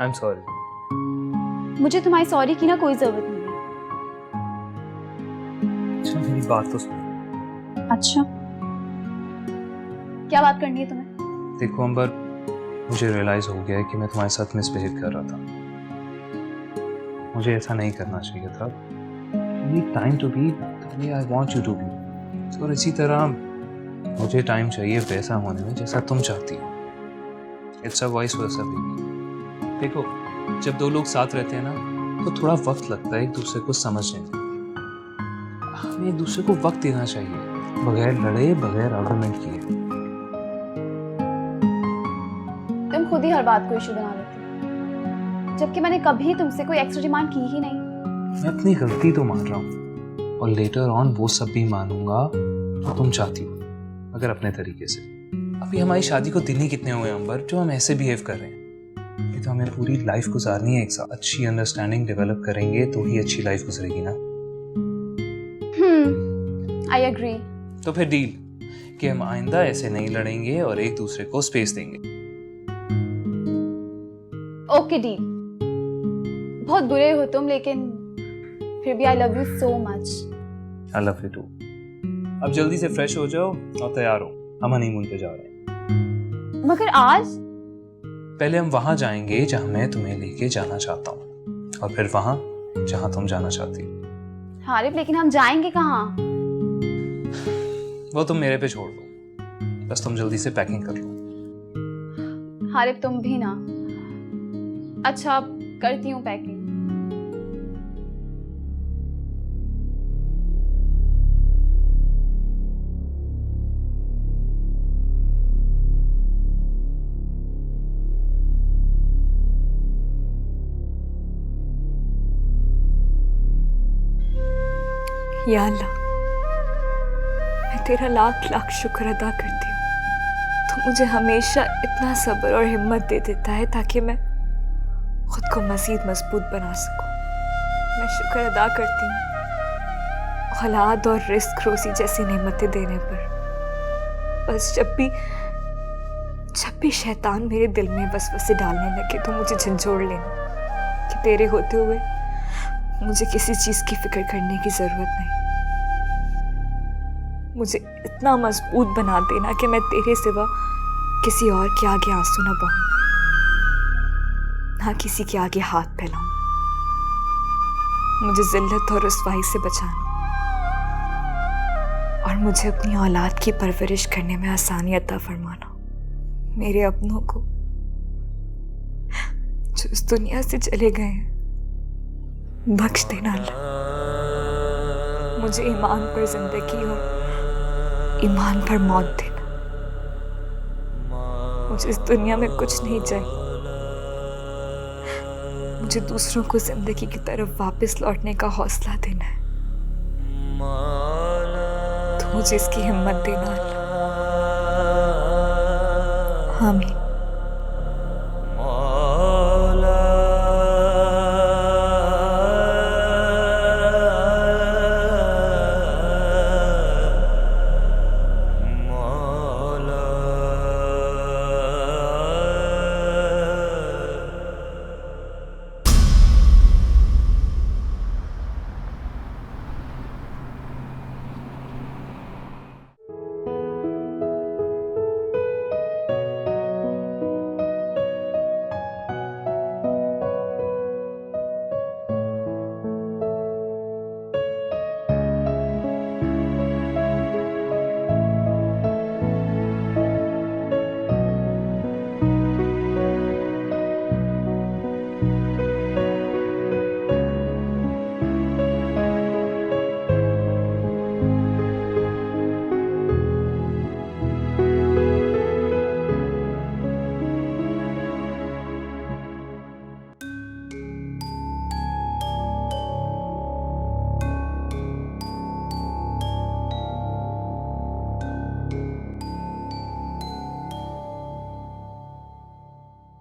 I am sorry. मुझे तुम्हारी sorry की ना कोई जरूरत नहीं है। अच्छा मेरी बात तो सुनो। अच्छा क्या बात करनी है तुम्हें? देखो अंबर, मुझे रियलाइज हो गया है कि मैं तुम्हारे साथ मिसबिहेव कर रहा था। मुझे ऐसा नहीं करना चाहिए था। You need time to be the way I want you to be. और इसी तरह मुझे टाइम चाहिए वैसा होने में जैसा तुम चाहती हो। It's a voice versa baby. देखो जब दो लोग साथ रहते हैं ना तो थोड़ा वक्त लगता है एक दूसरे को समझने में। हमें एक दूसरे को वक्त देना चाहिए, बगैर लड़े, बगैर आर्गुमेंट किए। तुम खुद ही हर बात को इशू बना लेते हो, जबकि मैंने कभी तुमसे कोई एक्स्ट्रा डिमांड की ही नहीं। मैं अपनी गलती तो मान रहा हूँ और लेटर ऑन वो सब भी मानूंगा जो तुम चाहती हो, मगर अपने तरीके से। अभी हमारी शादी को दिन ही कितने हुए अंबर जो हम ऐसे बिहेव कर रहे हैं। ये तो हमें पूरी लाइफ गुजारनी है एक साथ। अच्छी अंडरस्टैंडिंग डेवलप करेंगे तो ही अच्छी लाइफ गुजरेगी ना। I agree. तो फिर डील कि हम आइंदा ऐसे नहीं लड़ेंगे और एक दूसरे को स्पेस देंगे। Okay deal. बहुत बुरे हो तुम, लेकिन फिर भी I love you so much. I love you too. अब जल्दी से फ्रेश हो जाओ और तैयार हो, हम हनीमून पे जा रहे हैं। मगर आज? पहले हम वहां जाएंगे जहां मैं तुम्हें लेके जाना चाहता हूँ, और फिर वहां जहां तुम जाना चाहती हो। हारिफ लेकिन हम जाएंगे कहाँ? वो तुम मेरे पे छोड़ दो, बस तुम जल्दी से पैकिंग कर लो। हारिफ तुम भी ना। अच्छा करती हूँ पैकिंग। या अल्लाह, मैं तेरा लाख लाख शुक्र अदा करती हूँ। तो मुझे हमेशा इतना सब्र और हिम्मत दे देता है ताकि मैं खुद को मज़ीद मजबूत बना सकूं। मैं शुक्र अदा करती हूँ औलाद और रिस्क रोज़ी जैसी नेमतें देने पर। बस जब भी शैतान मेरे दिल में वसवसे डालने लगे तो मुझे झंझोड़ लेना कि तेरे होते हुए मुझे किसी चीज़ की फिक्र करने की ज़रूरत नहीं। मुझे इतना मजबूत बना देना कि मैं तेरे सिवा किसी और के आगे आंसू ना बहाऊं, ना किसी के आगे हाथ फैलाऊं। मुझे जिल्लत और रुसवाई से बचाना और मुझे अपनी औलाद की परवरिश करने में आसानी अता फरमाना। मेरे अपनों को जो इस दुनिया से चले गए हैं बख्श देना अल्लाह। मुझे ईमान पर जिंदगी और ईमान पर मौत देना। मुझे इस दुनिया में कुछ नहीं चाहिए। मुझे दूसरों को जिंदगी की तरफ वापस लौटने का हौसला देना है। तो मुझे इसकी हिम्मत देना अल्लाह। आमीन।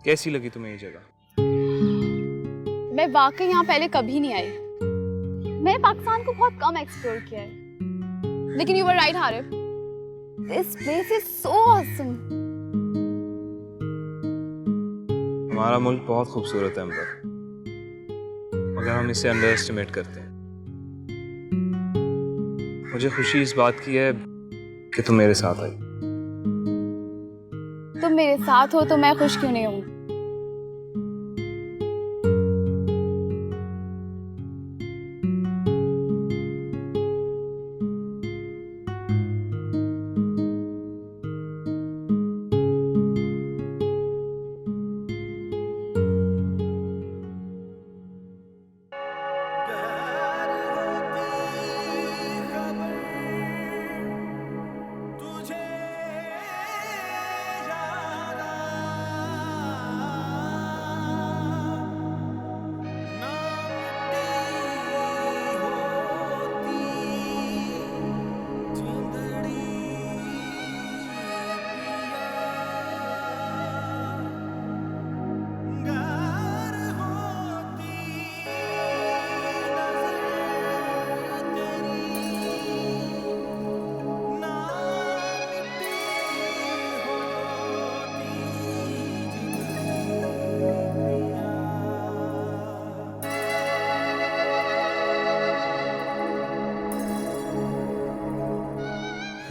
कैसी लगी तुम्हें ये जगह? मैं वाकई यहाँ पहले कभी नहीं आई। मैंने पाकिस्तान को बहुत कम एक्सप्लोर किया है। लेकिन you were right Haris, this place is so awesome. हमारा मुल्क बहुत खूबसूरत है अंबर, मगर हम इसे अंडर एस्टिमेट करते हैं। मुझे खुशी इस बात की है कि तुम मेरे साथ आई। तुम मेरे साथ हो तो मैं खुश क्यों नहीं हूँ?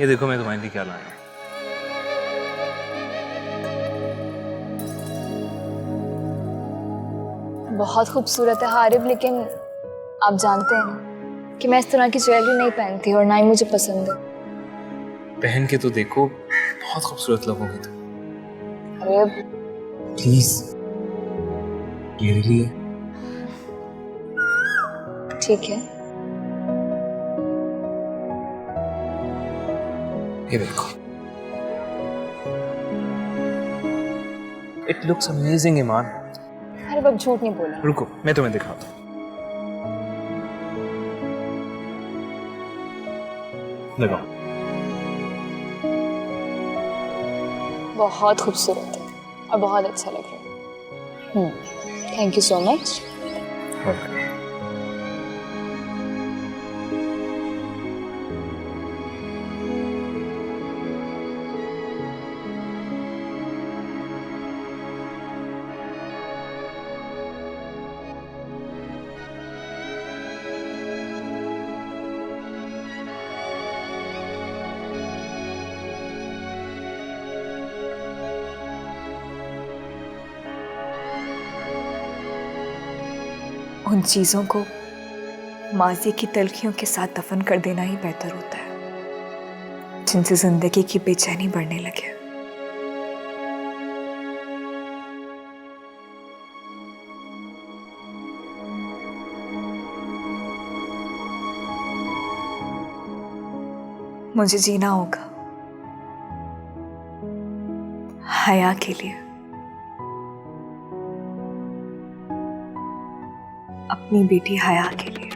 ये देखो मैं तुम्हारे लिए क्या लाया हूं। बहुत खूबसूरत है हारिब, लेकिन आप जानते हैं ना कि मैं इस तरह की ज्वेलरी नहीं पहनती और ना ही मुझे पसंद है। पहन के तो देखो, बहुत खूबसूरत लगोगी तुम। हारिब, प्लीज, मेरे लिए। ठीक है। ये देखो, इट लुक्स अमेजिंग ईमान। हारिब, अब झूठ नहीं बोला। रुको, मैं तुम्हें दिखाता हूँ। लगाओ। बहुत खूबसूरत है और बहुत अच्छा लग रहा है। Thank you so much. उन चीज़ों को माजी की तलखियों के साथ दफन कर देना ही बेहतर होता है जिनसे जिंदगी की बेचैनी बढ़ने लगे। मुझे जीना होगा हया के लिए, अपनी बेटी हया के लिए।